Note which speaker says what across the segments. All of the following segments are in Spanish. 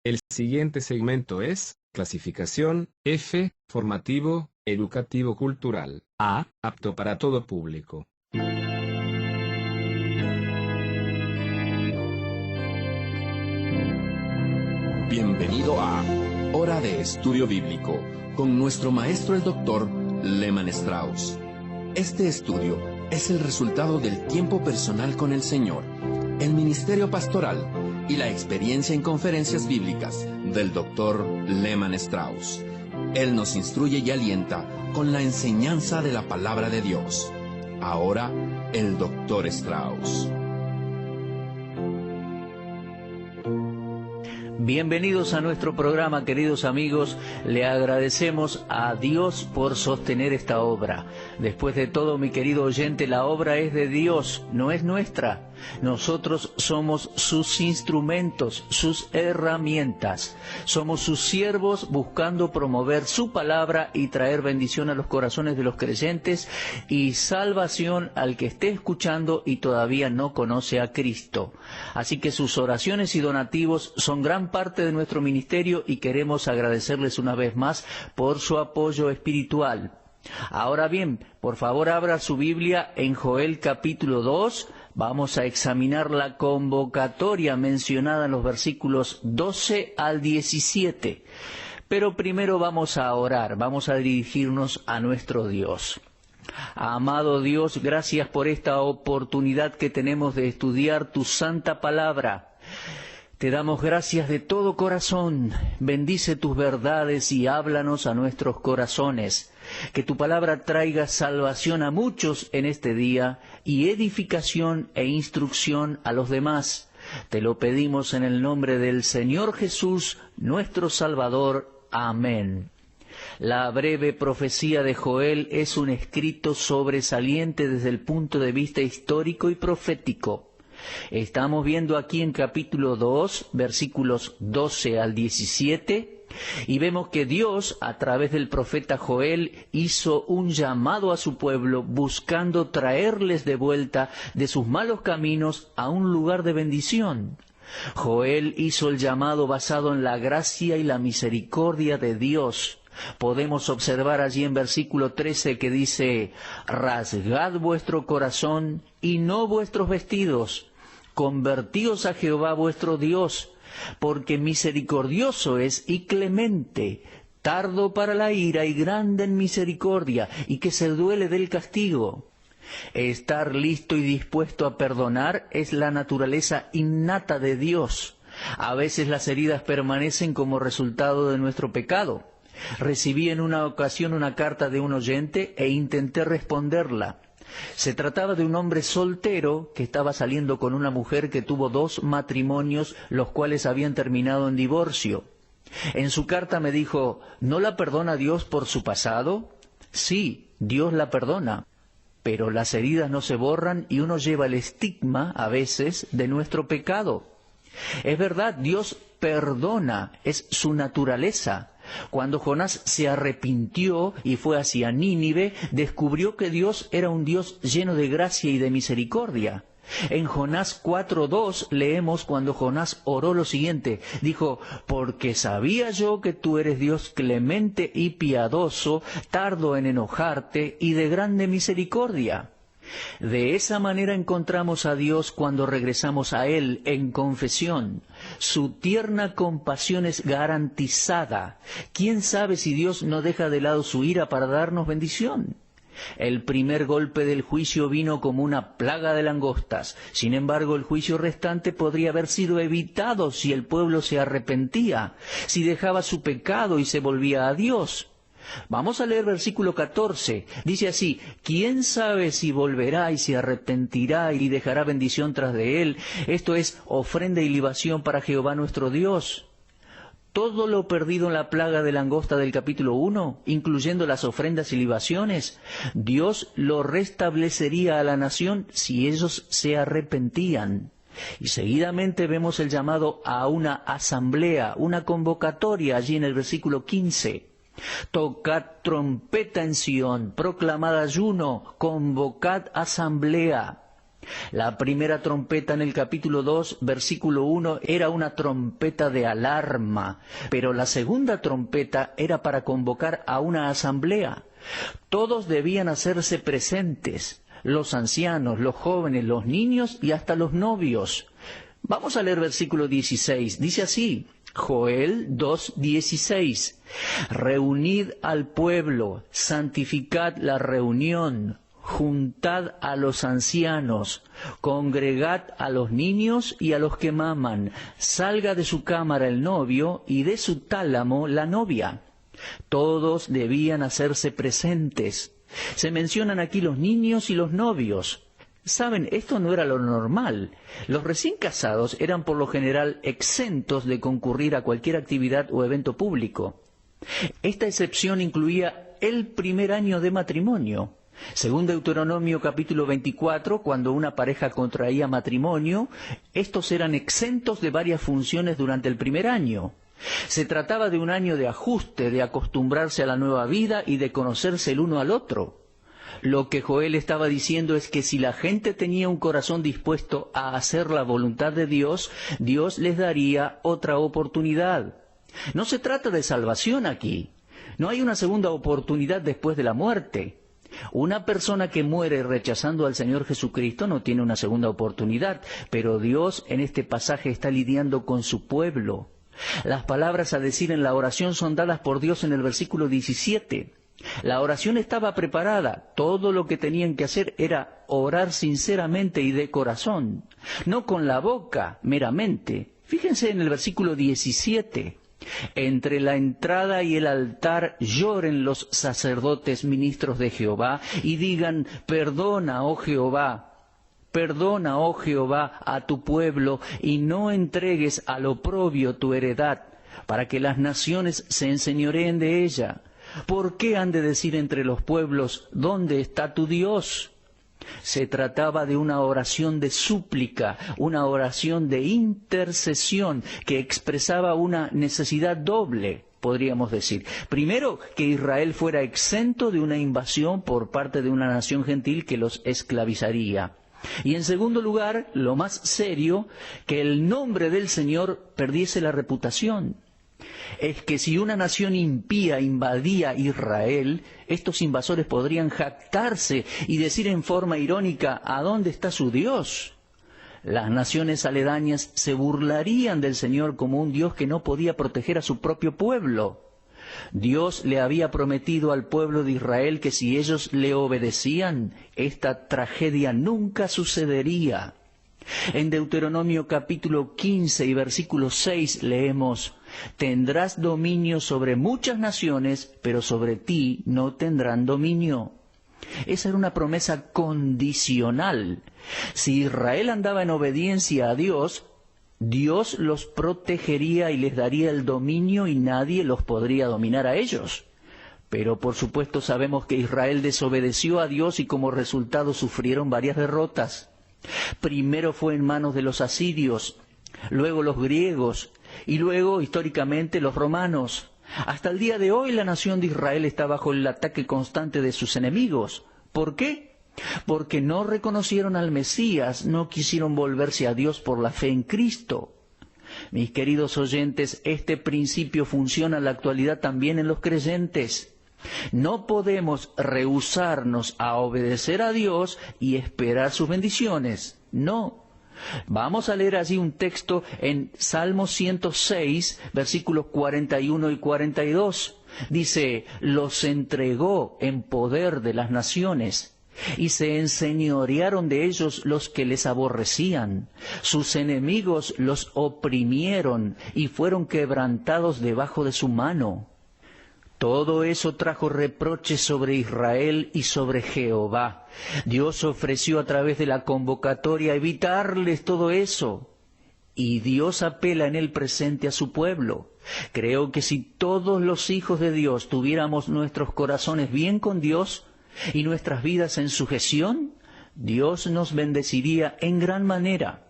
Speaker 1: El siguiente segmento es clasificación F, formativo, educativo cultural. A, apto para todo público.
Speaker 2: Bienvenido a Hora de Estudio Bíblico con nuestro maestro el Dr. Lehman Strauss. Este estudio es el resultado del tiempo personal con el Señor, el ministerio pastoral y la experiencia en conferencias bíblicas del Dr. Lehman Strauss. Él nos instruye y alienta con la enseñanza de la palabra de Dios. Ahora, el Dr. Strauss.
Speaker 3: Bienvenidos a nuestro programa, queridos amigos. Le agradecemos a Dios por sostener esta obra. Después de todo, mi querido oyente, la obra es de Dios, no es nuestra. Nosotros somos sus instrumentos, sus herramientas. Somos sus siervos buscando promover su palabra y traer bendición a los corazones de los creyentes y salvación al que esté escuchando y todavía no conoce a Cristo. Así que sus oraciones y donativos son gran parte de nuestro ministerio y queremos agradecerles una vez más por su apoyo espiritual. Ahora bien, por favor abra su Biblia en Joel capítulo 2. Vamos a examinar la convocatoria mencionada en los versículos 12 al 17. Pero primero vamos a orar, vamos a dirigirnos a nuestro Dios. Amado Dios, gracias por esta oportunidad que tenemos de estudiar tu santa palabra. Te damos gracias de todo corazón. Bendice tus verdades y háblanos a nuestros corazones. Que tu palabra traiga salvación a muchos en este día y edificación e instrucción a los demás. Te lo pedimos en el nombre del Señor Jesús, nuestro Salvador. Amén. La breve profecía de Joel es un escrito sobresaliente desde el punto de vista histórico y profético. Estamos viendo aquí en capítulo 2, versículos 12 al 17, y vemos que Dios, a través del profeta Joel, hizo un llamado a su pueblo buscando traerles de vuelta de sus malos caminos a un lugar de bendición. Joel hizo el llamado basado en la gracia y la misericordia de Dios. Podemos observar allí en versículo 13 que dice: «Rasgad vuestro corazón y no vuestros vestidos, convertíos a Jehová vuestro Dios, porque misericordioso es y clemente, tardo para la ira y grande en misericordia, y que se duele del castigo». Estar listo y dispuesto a perdonar es la naturaleza innata de Dios. A veces las heridas permanecen como resultado de nuestro pecado. Recibí en una ocasión una carta de un oyente e intenté responderla. Se trataba de un hombre soltero que estaba saliendo con una mujer que tuvo 2 matrimonios, los cuales habían terminado en divorcio. En su carta me dijo: ¿no la perdona Dios por su pasado? Sí, Dios la perdona, pero las heridas no se borran y uno lleva el estigma, a veces, de nuestro pecado. Es verdad, Dios perdona, es su naturaleza. Cuando Jonás se arrepintió y fue hacia Nínive, descubrió que Dios era un Dios lleno de gracia y de misericordia. En Jonás 4:2 leemos cuando Jonás oró lo siguiente, dijo: «Porque sabía yo que tú eres Dios clemente y piadoso, tardo en enojarte y de grande misericordia». De esa manera encontramos a Dios cuando regresamos a Él en confesión. Su tierna compasión es garantizada. ¿Quién sabe si Dios no deja de lado su ira para darnos bendición? El primer golpe del juicio vino como una plaga de langostas. Sin embargo, el juicio restante podría haber sido evitado si el pueblo se arrepentía, si dejaba su pecado y se volvía a Dios. Vamos a leer versículo 14. Dice así: «¿Quién sabe si volverá y se arrepentirá y dejará bendición tras de él? Esto es ofrenda y libación para Jehová nuestro Dios». Todo lo perdido en la plaga de langosta del capítulo 1, incluyendo las ofrendas y libaciones, Dios lo restablecería a la nación si ellos se arrepentían. Y seguidamente vemos el llamado a una asamblea, una convocatoria allí en el versículo 15. «Tocad trompeta en Sión, proclamad ayuno, convocad asamblea». La primera trompeta en el capítulo 2, versículo 1, era una trompeta de alarma, pero la segunda trompeta era para convocar a una asamblea. Todos debían hacerse presentes, los ancianos, los jóvenes, los niños y hasta los novios. Vamos a leer versículo 16, dice así, Joel 2:16, reunid al pueblo, santificad la reunión, juntad a los ancianos, congregad a los niños y a los que maman, salga de su cámara el novio y de su tálamo la novia. Todos debían hacerse presentes. Se mencionan aquí los niños y los novios. Saben, esto no era lo normal. Los recién casados eran por lo general exentos de concurrir a cualquier actividad o evento público. Esta excepción incluía el primer año de matrimonio. Según Deuteronomio capítulo 24, cuando una pareja contraía matrimonio, estos eran exentos de varias funciones durante el primer año. Se trataba de un año de ajuste, de acostumbrarse a la nueva vida y de conocerse el uno al otro. Lo que Joel estaba diciendo es que si la gente tenía un corazón dispuesto a hacer la voluntad de Dios, Dios les daría otra oportunidad. No se trata de salvación aquí. No hay una segunda oportunidad después de la muerte. Una persona que muere rechazando al Señor Jesucristo no tiene una segunda oportunidad, pero Dios en este pasaje está lidiando con su pueblo. Las palabras a decir en la oración son dadas por Dios en el versículo 17. La oración estaba preparada, todo lo que tenían que hacer era orar sinceramente y de corazón, no con la boca meramente. Fíjense en el versículo 17. Entre la entrada y el altar lloren los sacerdotes ministros de Jehová y digan, perdona, oh Jehová, a tu pueblo y no entregues al oprobio tu heredad, para que las naciones se enseñoreen de ella. ¿Por qué han de decir entre los pueblos, ¿dónde está tu Dios? Se trataba de una oración de súplica, una oración de intercesión que expresaba una necesidad doble, podríamos decir. Primero, que Israel fuera exento de una invasión por parte de una nación gentil que los esclavizaría. Y en segundo lugar, lo más serio, que el nombre del Señor perdiese la reputación. Es que si una nación impía invadía Israel, estos invasores podrían jactarse y decir en forma irónica, ¿a dónde está su Dios? Las naciones aledañas se burlarían del Señor como un Dios que no podía proteger a su propio pueblo. Dios le había prometido al pueblo de Israel que si ellos le obedecían, esta tragedia nunca sucedería. En Deuteronomio capítulo 15 y versículo 6 leemos, tendrás dominio sobre muchas naciones, pero sobre ti no tendrán dominio. Esa era una promesa condicional. Si Israel andaba en obediencia a Dios, Dios los protegería y les daría el dominio y nadie los podría dominar a ellos. Pero por supuesto sabemos que Israel desobedeció a Dios y como resultado sufrieron varias derrotas. Primero fue en manos de los asirios, luego los griegos y luego históricamente los romanos. Hasta el día de hoy la nación de Israel está bajo el ataque constante de sus enemigos. ¿Por qué? Porque no reconocieron al Mesías, no quisieron volverse a Dios por la fe en Cristo. Mis queridos oyentes, este principio funciona en la actualidad también en los creyentes. No podemos rehusarnos a obedecer a Dios y esperar sus bendiciones. No. Vamos a leer allí un texto en Salmo 106, versículos 41 y 42. Dice, los entregó en poder de las naciones, y se enseñorearon de ellos los que les aborrecían. Sus enemigos los oprimieron y fueron quebrantados debajo de su mano. Todo eso trajo reproches sobre Israel y sobre Jehová. Dios ofreció a través de la convocatoria evitarles todo eso. Y Dios apela en el presente a su pueblo. Creo que si todos los hijos de Dios tuviéramos nuestros corazones bien con Dios y nuestras vidas en sujeción, Dios nos bendeciría en gran manera.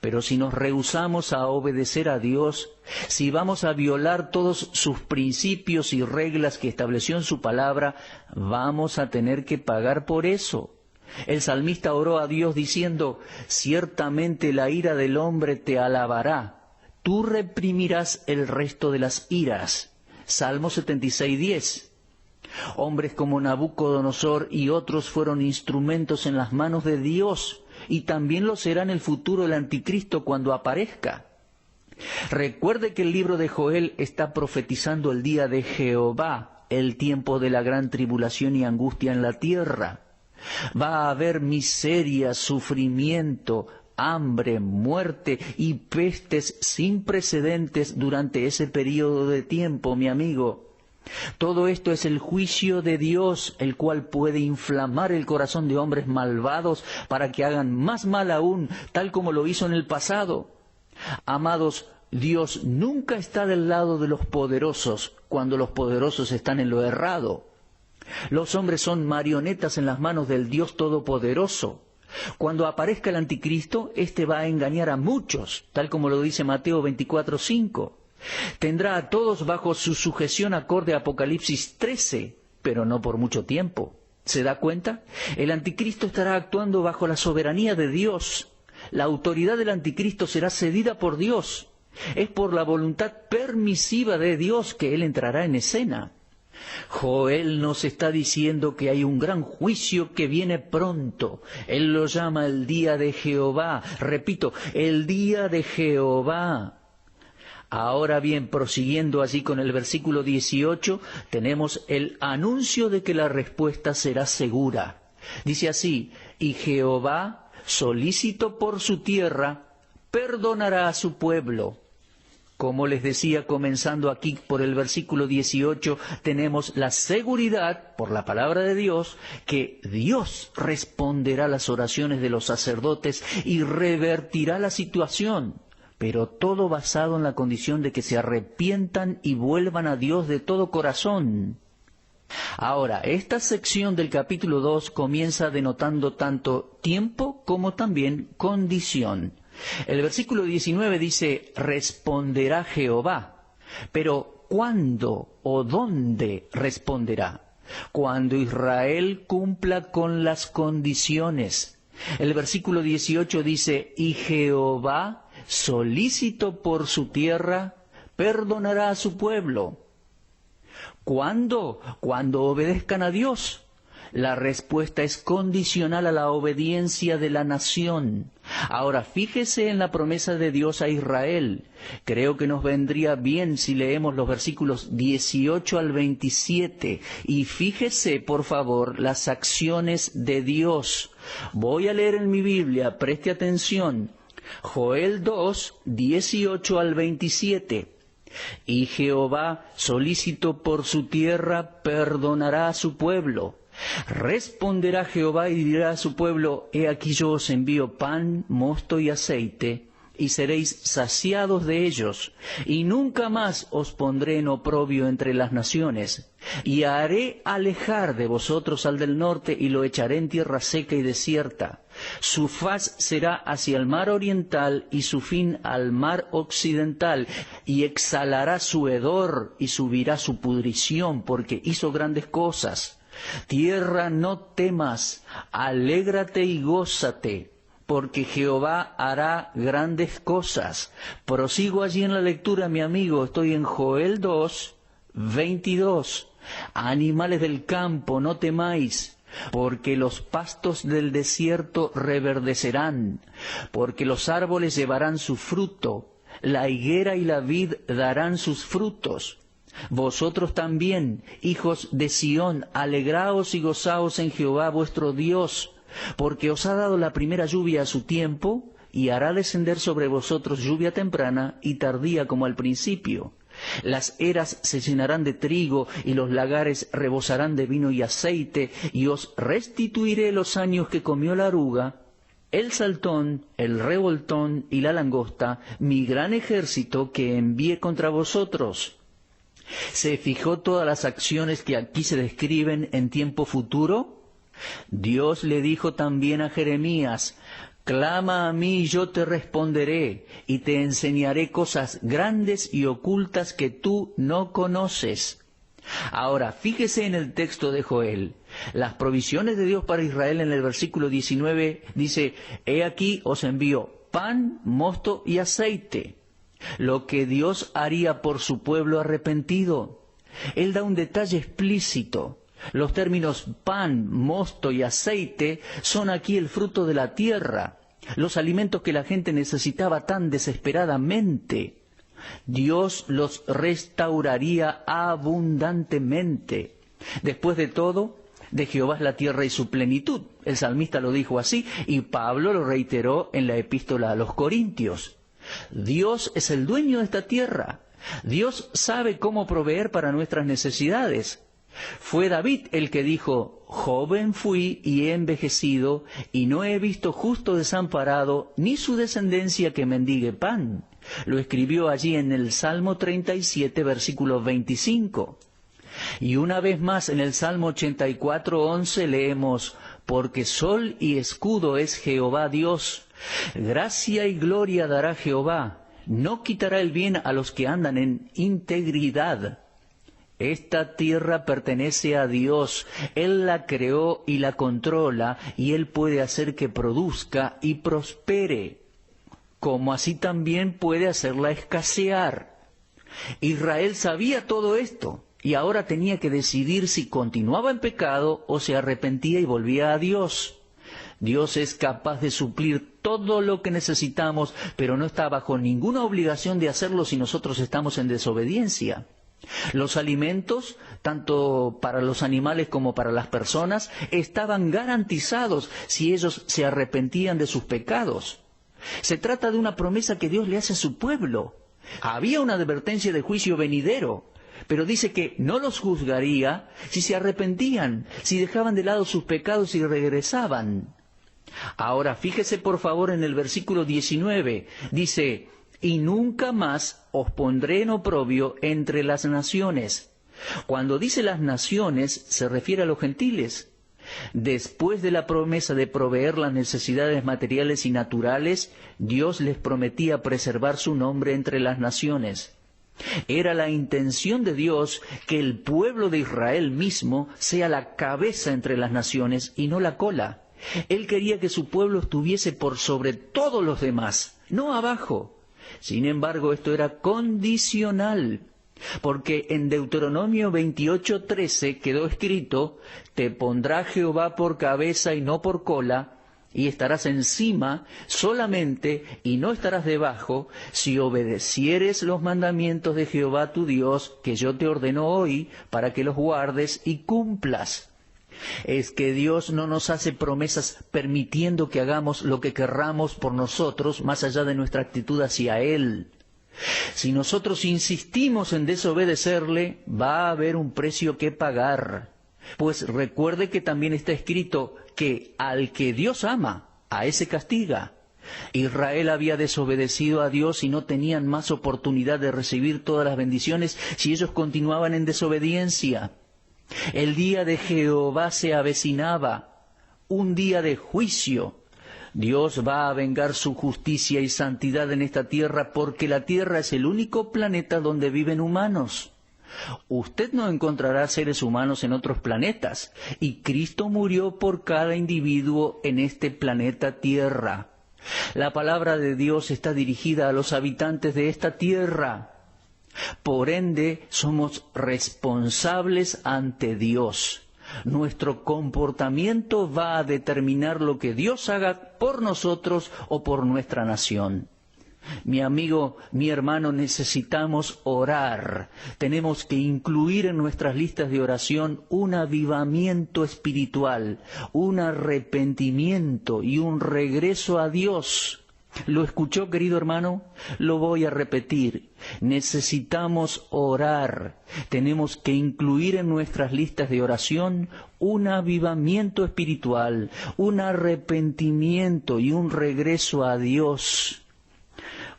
Speaker 3: Pero si nos rehusamos a obedecer a Dios, si vamos a violar todos sus principios y reglas que estableció en su palabra, vamos a tener que pagar por eso. El salmista oró a Dios diciendo: ciertamente la ira del hombre te alabará, tú reprimirás el resto de las iras. Salmo 76:10. Hombres como Nabucodonosor y otros fueron instrumentos en las manos de Dios, y también lo será en el futuro el anticristo cuando aparezca. Recuerde que el libro de Joel está profetizando el día de Jehová, el tiempo de la gran tribulación y angustia en la tierra. Va a haber miseria, sufrimiento, hambre, muerte y pestes sin precedentes durante ese periodo de tiempo, mi amigo. Todo esto es el juicio de Dios, el cual puede inflamar el corazón de hombres malvados para que hagan más mal aún, tal como lo hizo en el pasado. Amados, Dios nunca está del lado de los poderosos cuando los poderosos están en lo errado. Los hombres son marionetas en las manos del Dios Todopoderoso. Cuando aparezca el anticristo, éste va a engañar a muchos, tal como lo dice Mateo 24:5. Tendrá a todos bajo su sujeción acorde a Apocalipsis 13, pero no por mucho tiempo. ¿Se da cuenta? El anticristo estará actuando bajo la soberanía de Dios. La autoridad del anticristo será cedida por Dios. Es por la voluntad permisiva de Dios que él entrará en escena. Joel nos está diciendo que hay un gran juicio que viene pronto. Él lo llama el día de Jehová. Repito, el día de Jehová. Ahora bien, prosiguiendo así con el versículo 18, tenemos el anuncio de que la respuesta será segura. Dice así: y Jehová, solícito por su tierra, perdonará a su pueblo. Como les decía, comenzando aquí por el versículo 18, tenemos la seguridad, por la palabra de Dios, que Dios responderá las oraciones de los sacerdotes y revertirá la situación, pero todo basado en la condición de que se arrepientan y vuelvan a Dios de todo corazón. Ahora, esta sección del capítulo 2 comienza denotando tanto tiempo como también condición. El versículo 19 dice: responderá Jehová. Pero ¿cuándo o dónde responderá? Cuando Israel cumpla con las condiciones. El versículo 18 dice: y Jehová, solícito por su tierra, perdonará a su pueblo. ¿Cuándo? Cuando obedezcan a Dios. La respuesta es condicional a la obediencia de la nación. Ahora, fíjese en la promesa de Dios a Israel. Creo que nos vendría bien si leemos los versículos 18 al 27. Y fíjese, por favor, las acciones de Dios. Voy a leer en mi Biblia, preste atención. Joel 2, 18 al 27. Y Jehová, solícito por su tierra, perdonará a su pueblo. Responderá Jehová y dirá a su pueblo: he aquí yo os envío pan, mosto y aceite, y seréis saciados de ellos, y nunca más os pondré en oprobio entre las naciones, y haré alejar de vosotros al del norte, y lo echaré en tierra seca y desierta. Su faz será hacia el mar oriental, y su fin al mar occidental, y exhalará su hedor, y subirá su pudrición, porque hizo grandes cosas. Tierra, no temas, alégrate y gózate, porque Jehová hará grandes cosas. Prosigo allí en la lectura, mi amigo, estoy en Joel 2, 22. Animales del campo, no temáis, porque los pastos del desierto reverdecerán, porque los árboles llevarán su fruto, la higuera y la vid darán sus frutos. Vosotros también, hijos de Sión, alegraos y gozaos en Jehová vuestro Dios, porque os ha dado la primera lluvia a su tiempo, y hará descender sobre vosotros lluvia temprana y tardía como al principio. Las eras se llenarán de trigo, y los lagares rebosarán de vino y aceite, y os restituiré los años que comió la oruga, el saltón, el revoltón y la langosta, mi gran ejército que envié contra vosotros. ¿Se fijó todas las acciones que aquí se describen en tiempo futuro? Dios le dijo también a Jeremías: clama a mí y yo te responderé, y te enseñaré cosas grandes y ocultas que tú no conoces. Ahora, fíjese en el texto de Joel. Las provisiones de Dios para Israel en el versículo 19 dice: he aquí os envío pan, mosto y aceite. Lo que Dios haría por su pueblo arrepentido. Él da un detalle explícito. Los términos pan, mosto y aceite son aquí el fruto de la tierra, los alimentos que la gente necesitaba tan desesperadamente. Dios los restauraría abundantemente. Después de todo, de Jehová es la tierra y su plenitud. El salmista lo dijo así, y Pablo lo reiteró en la epístola a los Corintios. Dios es el dueño de esta tierra. Dios sabe cómo proveer para nuestras necesidades. Fue David el que dijo: joven fui y he envejecido, y no he visto justo desamparado, ni su descendencia que mendigue pan. Lo escribió allí en el Salmo 37, versículo 25. Y una vez más en el Salmo 84:11 leemos: porque sol y escudo es Jehová Dios, gracia y gloria dará Jehová, no quitará el bien a los que andan en integridad. Esta tierra pertenece a Dios, Él la creó y la controla, y Él puede hacer que produzca y prospere, como así también puede hacerla escasear. Israel sabía todo esto, y ahora tenía que decidir si continuaba en pecado o se arrepentía y volvía a Dios. Dios es capaz de suplir todo lo que necesitamos, pero no está bajo ninguna obligación de hacerlo si nosotros estamos en desobediencia. Los alimentos, tanto para los animales como para las personas, estaban garantizados si ellos se arrepentían de sus pecados. Se trata de una promesa que Dios le hace a su pueblo. Había una advertencia de juicio venidero, pero dice que no los juzgaría si se arrepentían, si dejaban de lado sus pecados y regresaban. Ahora, fíjese por favor en el versículo 19, dice: y nunca más os pondré en oprobio entre las naciones. Cuando dice las naciones, se refiere a los gentiles. Después de la promesa de proveer las necesidades materiales y naturales, Dios les prometía preservar su nombre entre las naciones. Era la intención de Dios que el pueblo de Israel mismo sea la cabeza entre las naciones y no la cola. Él quería que su pueblo estuviese por sobre todos los demás, no abajo. Sin embargo, esto era condicional, porque en Deuteronomio 28:13 quedó escrito: te pondrá Jehová por cabeza y no por cola, y estarás encima solamente y no estarás debajo, si obedecieres los mandamientos de Jehová tu Dios, que yo te ordeno hoy, para que los guardes y cumplas. Es que Dios no nos hace promesas permitiendo que hagamos lo que querramos por nosotros, más allá de nuestra actitud hacia Él. Si nosotros insistimos en desobedecerle, va a haber un precio que pagar. Pues recuerde que también está escrito que al que Dios ama, a ese castiga. Israel había desobedecido a Dios y no tenían más oportunidad de recibir todas las bendiciones si ellos continuaban en desobediencia. El día de Jehová se avecinaba, un día de juicio. Dios va a vengar su justicia y santidad en esta tierra, porque la tierra es el único planeta donde viven humanos. Usted no encontrará seres humanos en otros planetas, y Cristo murió por cada individuo en este planeta Tierra. La palabra de Dios está dirigida a los habitantes de esta tierra. Por ende, somos responsables ante Dios. Nuestro comportamiento va a determinar lo que Dios haga por nosotros o por nuestra nación. Mi amigo, mi hermano, necesitamos orar. Tenemos que incluir en nuestras listas de oración un avivamiento espiritual, un arrepentimiento y un regreso a Dios. ¿Lo escuchó, querido hermano? Lo voy a repetir. Necesitamos orar. Tenemos que incluir en nuestras listas de oración un avivamiento espiritual, un arrepentimiento y un regreso a Dios.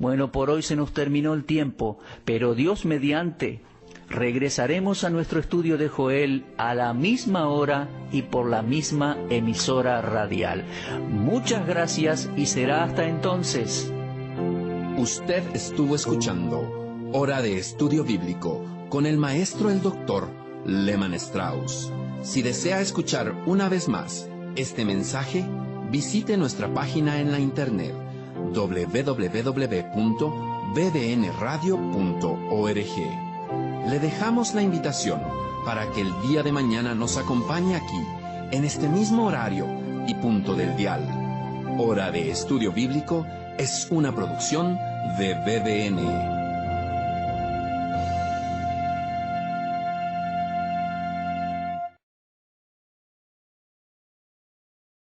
Speaker 3: Bueno, por hoy se nos terminó el tiempo, pero Dios mediante, regresaremos a nuestro estudio de Joel a la misma hora y por la misma emisora radial. Muchas gracias y será hasta entonces.
Speaker 2: Usted estuvo escuchando Hora de Estudio Bíblico con el maestro el doctor Lehmann Strauss. Si desea escuchar una vez más este mensaje, visite nuestra página en la internet www.bbnradio.org. Le dejamos la invitación para que el día de mañana nos acompañe aquí, en este mismo horario y punto del dial. Hora de Estudio Bíblico es una producción de BBN.